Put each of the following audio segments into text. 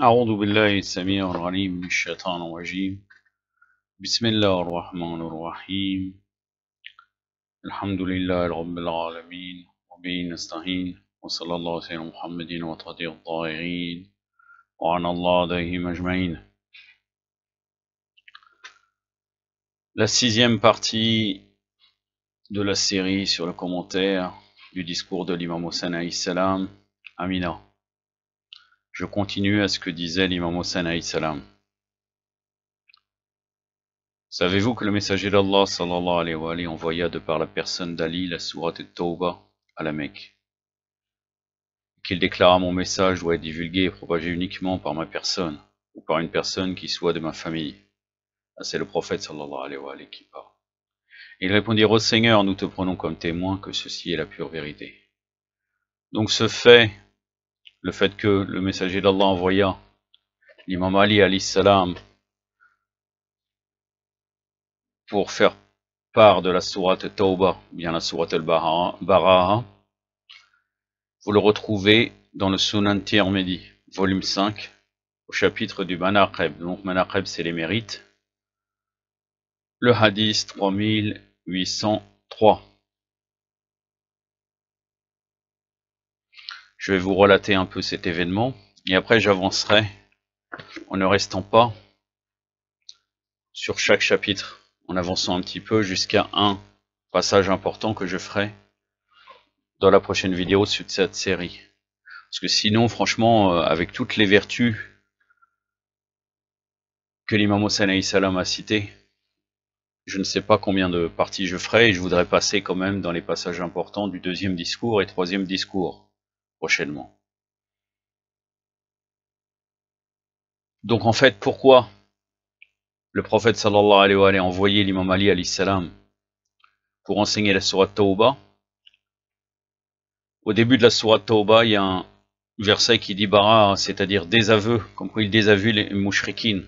أعوذ بالله السميع العليم من الشيطان الرجيم. بسم الله الرحمن الرحيم. الحمد لله رب العالمين وبه نستعين وصلى الله على سيدنا محمد وطهير الطاهرين وعلى الله عليهم أجمعين. La sixième partie de la série sur le commentaire du discours de l'imam Hossein alayhi salam à Mina. Je continue à ce que disait l'imam Hossein alayhi salam. Savez-vous que le messager d'Allah sallallahu alayhi wa alayhi envoya de par la personne d'Ali la sourate Tawbah à la Mecque, qu'il déclara mon message doit être divulgué et propagé uniquement par ma personne ou par une personne qui soit de ma famille. Ah, c'est le prophète sallallahu alayhi wa alayhi qui parle. Ils répondirent au Seigneur, nous te prenons comme témoin que ceci est la pure vérité. Donc ce fait, le fait que le messager d'Allah envoya l'imam Ali alayhi salam pour faire part de la sourate Tawbah, bien la sourate al-Bara'a, vous le retrouvez dans le Sunan Tirmidhi, volume 5, au chapitre du Manaqib. Donc Manaqib, c'est les mérites. Le hadith 3803. Je vais vous relater un peu cet événement, et après j'avancerai en ne restant pas sur chaque chapitre, en avançant un petit peu jusqu'à un passage important que je ferai dans la prochaine vidéo sur cette série. Parce que sinon, franchement, avec toutes les vertus que l'imam Hossein alayhi salam a citées, je ne sais pas combien de parties je ferai, et je voudrais passer quand même dans les passages importants du deuxième discours et troisième discours prochainement. Donc en fait, pourquoi le prophète sallallahu alayhi wa alayhi a envoyé l'imam Ali alayhi salam pour enseigner la sourate Tawbah? Au début de la sourate Tawbah, il y a un verset qui dit Bara, c'est-à-dire désaveu, comme quoi il désavoue les mouchriquines.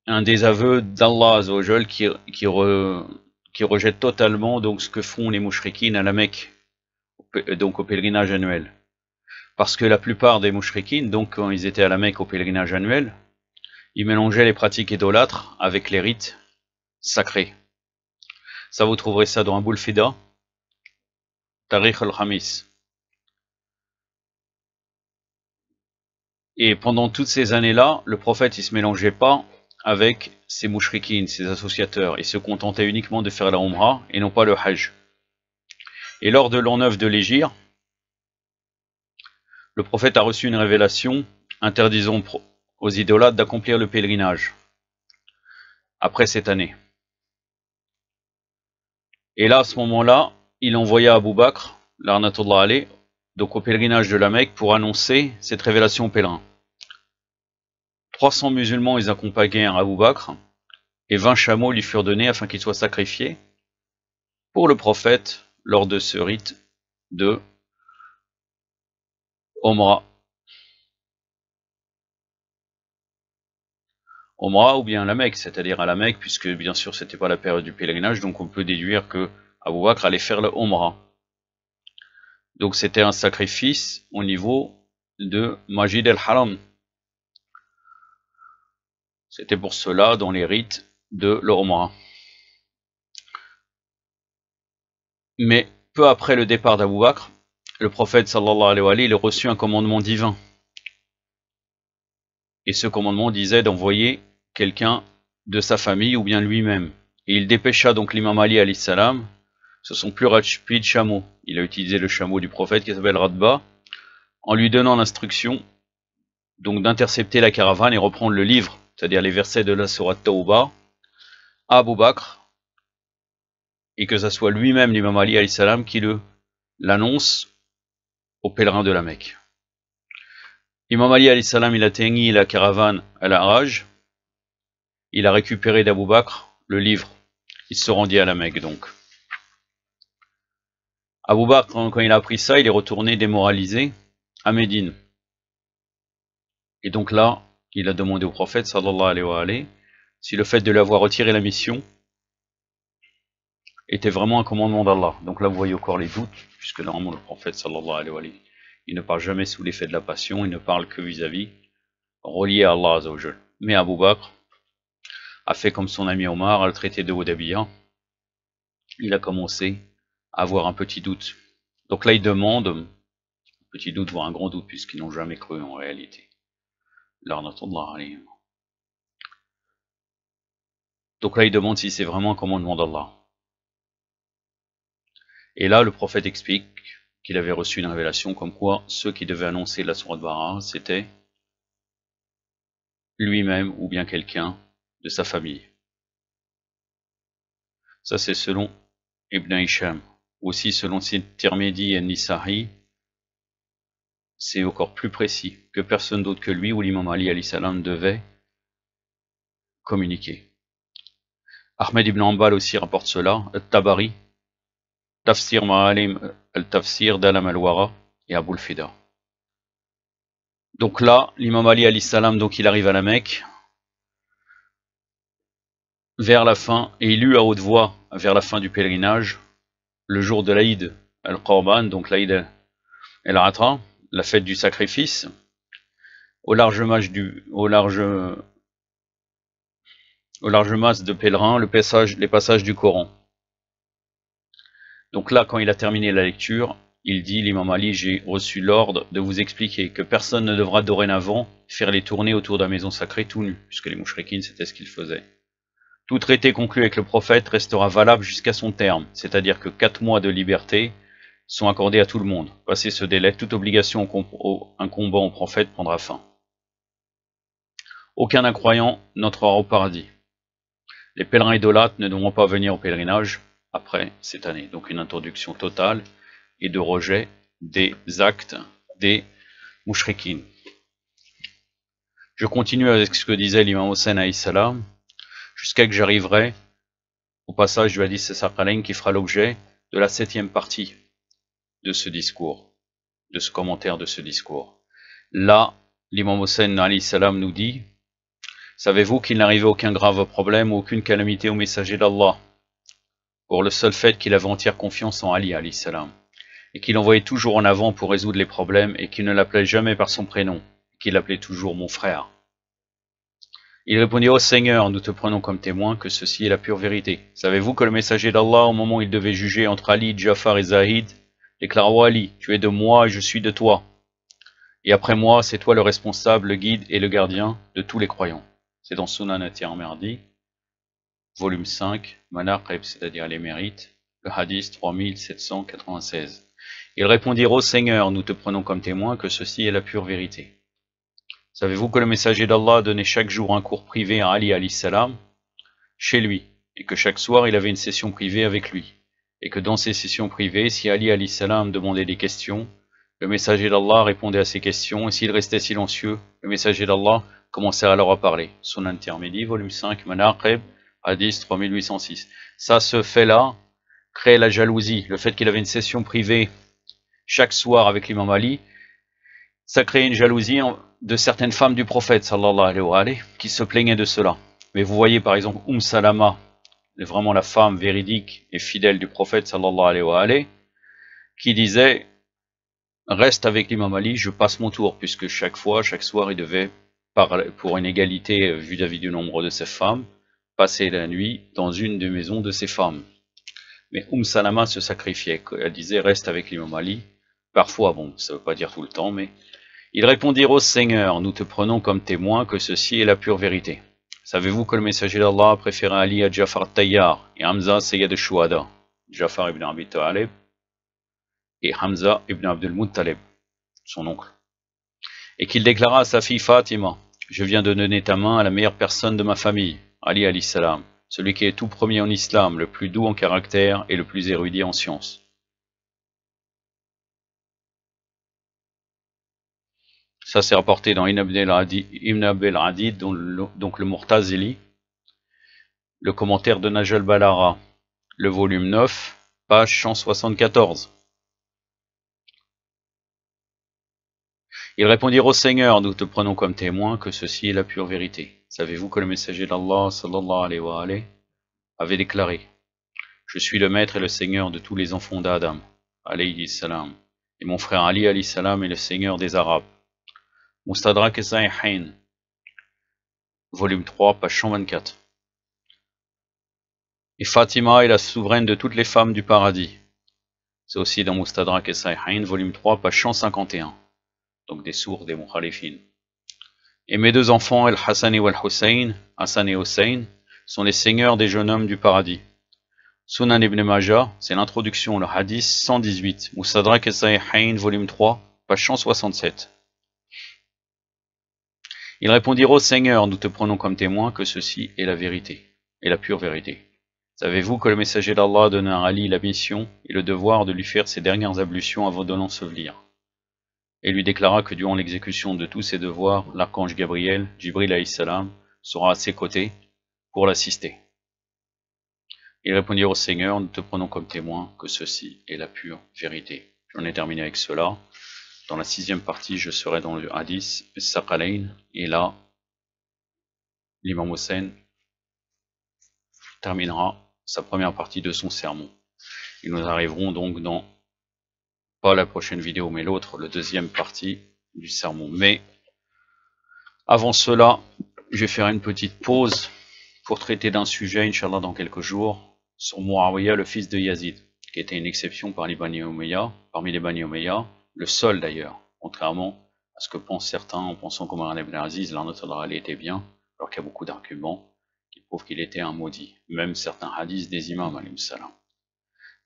Un désaveu d'Allah Azzawajal qui rejette totalement donc ce que font les mouchriquines à la Mecque, donc au pèlerinage annuel. Parce que la plupart des mouchriquines, donc quand ils étaient à la Mecque au pèlerinage annuel, ils mélangeaient les pratiques idolâtres avec les rites sacrés. Ça, vous trouverez ça dans Aboul Fida, Tariq al-Khamis. Et pendant toutes ces années-là, le prophète il se mélangeait pas avec ses mouchriquines, ses associateurs. Il se contentait uniquement de faire la Umrah et non pas le Hajj. Et lors de l'an 9 de l'Hégire, le prophète a reçu une révélation interdisant aux idolâtres d'accomplir le pèlerinage après cette année. Et là, à ce moment-là, il envoya Abu Bakr, l'arnatullah alayh, donc au pèlerinage de la Mecque pour annoncer cette révélation aux pèlerins. 300 musulmans ils accompagnèrent Abu Bakr et 20 chameaux lui furent donnés afin qu'il soit sacrifié pour le prophète lors de ce rite de Omra. Omra ou bien la Mecque, c'est-à-dire à la Mecque, puisque bien sûr c'était pas la période du pèlerinage, donc on peut déduire que Abu Bakr allait faire le Omra. Donc c'était un sacrifice au niveau de Majid el-Haram. C'était pour cela dans les rites de l'Omra. Mais peu après le départ d'Abu Bakr, le prophète sallallahu alayhi wa alayhi, il a reçu un commandement divin. Et ce commandement disait d'envoyer quelqu'un de sa famille ou bien lui-même. Et il dépêcha donc l'imam Ali alayhi salam, ce sont plus rapides chameaux. Il a utilisé le chameau du prophète qui s'appelle Radba, en lui donnant l'instruction donc d'intercepter la caravane et reprendre le livre, c'est-à-dire les versets de la sourate Tawbah, à Abu Bakr, et que ce soit lui-même l'imam Ali alayhi salam qui l'annonce aux pèlerins de la Mecque. L'imam Ali alayhi salam, il atteignit la caravane à l'Araj, il a récupéré d'Abu Bakr le livre, il se rendit à la Mecque donc. Abu Bakr, quand il a appris ça, il est retourné démoralisé à Médine. Et donc là, il a demandé au prophète sallallahu alayhi wa alayhi si le fait de lui avoir retiré la mission était vraiment un commandement d'Allah. Donc là, vous voyez encore les doutes, puisque normalement le prophète sallallahu alayhi wa alayhi, Il ne parle jamais sous l'effet de la passion, il ne parle que vis-à-vis, relié à Allah Azzawajal. Mais Abu Bakr a fait comme son ami Omar à le traité de Hudaybiyah. Il a commencé à avoir un petit doute. Donc là, il demande, un petit doute, voire un grand doute, puisqu'ils n'ont jamais cru en réalité. Donc là, il demande si c'est vraiment un commandement d'Allah. Et là, le prophète explique qu'il avait reçu une révélation comme quoi ceux qui devaient annoncer la sourate Baqarah, c'était lui-même ou bien quelqu'un de sa famille. Ça, c'est selon Ibn Hisham. Aussi, selon Tirmidhi et Nisa'i, c'est encore plus précis, que personne d'autre que lui ou l'imam Ali alayhi salam devait communiquer. Ahmed ibn Hanbal aussi rapporte cela, Al-Tabari, Tafsir Ma'alim al-Tafsir d'Alam al-Wara et Abu al-Fida. Donc là, l'imam Ali alayhi salam, donc il arrive à la Mecque, vers la fin, et il lut à haute voix, vers la fin du pèlerinage, le jour de l'Aïd al-Qurban, donc l'Aïd al-Atra, la fête du sacrifice, au large masse de pèlerins, les passages du Coran. Donc là, quand il a terminé la lecture, il dit, l'imam Ali, j'ai reçu l'ordre de vous expliquer que personne ne devra dorénavant faire les tournées autour de la maison sacrée tout nu, puisque les mouchrikines, c'était ce qu'ils faisaient. Tout traité conclu avec le prophète restera valable jusqu'à son terme, c'est-à-dire que 4 mois de liberté sont accordés à tout le monde. Passé ce délai, toute obligation incombant au prophète prendra fin. Aucun incroyant n'entrera au paradis. Les pèlerins idolâtres ne devront pas venir au pèlerinage après cette année. Donc une introduction totale et de rejet des actes des mouchrikines. Je continue avec ce que disait l'imam Hossein alayhi salam, jusqu'à que j'arriverai au passage du hadith Saqalain qui fera l'objet de la 7e partie de ce discours, de ce commentaire de ce discours. Là, l'imam Hossein alayhi salam nous dit, savez-vous qu'il n'arrivait aucun grave problème ou aucune calamité au messager d'Allah, pour le seul fait qu'il avait entière confiance en Ali alayhi salam, et qu'il envoyait toujours en avant pour résoudre les problèmes, et qu'il ne l'appelait jamais par son prénom, qu'il l'appelait toujours mon frère. Il répondit, ô Seigneur, nous te prenons comme témoin que ceci est la pure vérité. Savez-vous que le messager d'Allah, au moment où il devait juger entre Ali, Jafar et Zahid, déclara, ô Ali, tu es de moi et je suis de toi. Et après moi, c'est toi le responsable, le guide et le gardien de tous les croyants. C'est dans Sunan at-Tirmidhi, volume 5, Manaqib, c'est-à-dire les mérites, le hadith 3796. Ils répondirent, ô Seigneur, nous te prenons comme témoin que ceci est la pure vérité. Savez-vous que le messager d'Allah donnait chaque jour un cours privé à Ali alayhi salam chez lui, et que chaque soir il avait une session privée avec lui, et que dans ces sessions privées, si Ali alayhi salam demandait des questions, le messager d'Allah répondait à ces questions, et s'il restait silencieux, le messager d'Allah commençait alors à parler. Sunan Tirmidhi, volume 5, Manaqib, hadith 3806. Ça, ce fait-là, crée la jalousie. Le fait qu'il avait une session privée chaque soir avec l'imam Ali, ça crée une jalousie de certaines femmes du prophète, sallallahu alayhi wa alayhi, qui se plaignaient de cela. Mais vous voyez par exemple Salama, vraiment la femme véridique et fidèle du prophète, sallallahu alayhi wa alayhi, qui disait, reste avec l'imam Ali, je passe mon tour, puisque chaque soir, il devait, pour une égalité vis-à-vis du nombre de ses femmes, passer la nuit dans une des maisons de ses femmes. Mais Salama se sacrifiait, elle disait, reste avec l'imam Ali, parfois, bon, ça ne veut pas dire tout le temps, mais ils répondirent, ô Seigneur, nous te prenons comme témoin que ceci est la pure vérité. Savez-vous que le messager d'Allah a préféré Ali à Jafar Tayyar et Hamza Sayyid al-Shuhada, Jafar ibn Abi Talib et Hamza ibn Abdul Muttalib, son oncle, et qu'il déclara à sa fille Fatima, je viens de donner ta main à la meilleure personne de ma famille, Ali alayhi salam, celui qui est tout premier en islam, le plus doux en caractère et le plus érudit en sciences. Ça c'est rapporté dans Ibn Abil Adid, donc le Murtazili, le commentaire de Najal Balara, le volume 9, page 174. Ils répondirent, ô Seigneur, nous te prenons comme témoin que ceci est la pure vérité. Savez-vous que le messager d'Allah, sallallahu alayhi wa alayhi, avait déclaré, je suis le maître et le seigneur de tous les enfants d'Adam, alayhi salam, et mon frère Ali alayhi salam est le seigneur des Arabes. Mustadrak as-Sahihayn, volume 3, page 124. Et Fatima est la souveraine de toutes les femmes du paradis. C'est aussi dans Mustadrak as-Sahihayn, volume 3, page 151. Donc des sourds des Mukhalifin. Et mes deux enfants, El-Hassan et El-Hussein, Hassan et Hussein, sont les seigneurs des jeunes hommes du paradis. Sunan ibn Majah, c'est l'introduction, le hadith 118, Mustadrak as-Sahihayn, volume 3, page 167. Ils répondirent au Seigneur, nous te prenons comme témoin que ceci est la vérité, et la pure vérité. Savez-vous que le messager d'Allah donna à Ali la mission et le devoir de lui faire ses dernières ablutions avant de l'ensevelir, et lui déclara que durant l'exécution de tous ses devoirs, l'archange Gabriel, Jibril alayhi salam, sera à ses côtés pour l'assister. Ils répondirent au Seigneur, nous te prenons comme témoin que ceci est la pure vérité. J'en ai terminé avec cela. Dans la 6e partie, je serai dans le hadith Saqalayn, et là, l'imam Hussein terminera sa première partie de son sermon. Et nous arriverons donc dans, pas la prochaine vidéo, mais l'autre, la 2e partie du sermon. Mais, avant cela, je vais faire une petite pause pour traiter d'un sujet, Inch'Allah, dans quelques jours, sur Muawiyah, le fils de Yazid, qui était une exception parmi les Bani Umayya, le seul d'ailleurs, contrairement à ce que pensent certains en pensant qu'Omar ibn Aziz, l'Anat al-Ali était bien, alors qu'il y a beaucoup d'arguments qui prouvent qu'il était un maudit, même certains hadiths des imams, alayhi salam.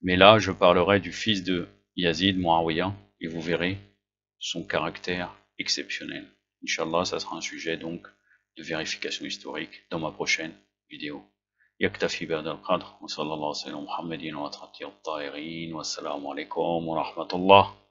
Mais là, je parlerai du fils de Yazid, Muawiyah, et vous verrez son caractère exceptionnel. Inch'Allah, ça sera un sujet donc de vérification historique dans ma prochaine vidéo. يكتفي بهذا القدر وصلى الله وسلم على محمد وعلى آله الطاهرين والسلام عليكم ورحمة الله.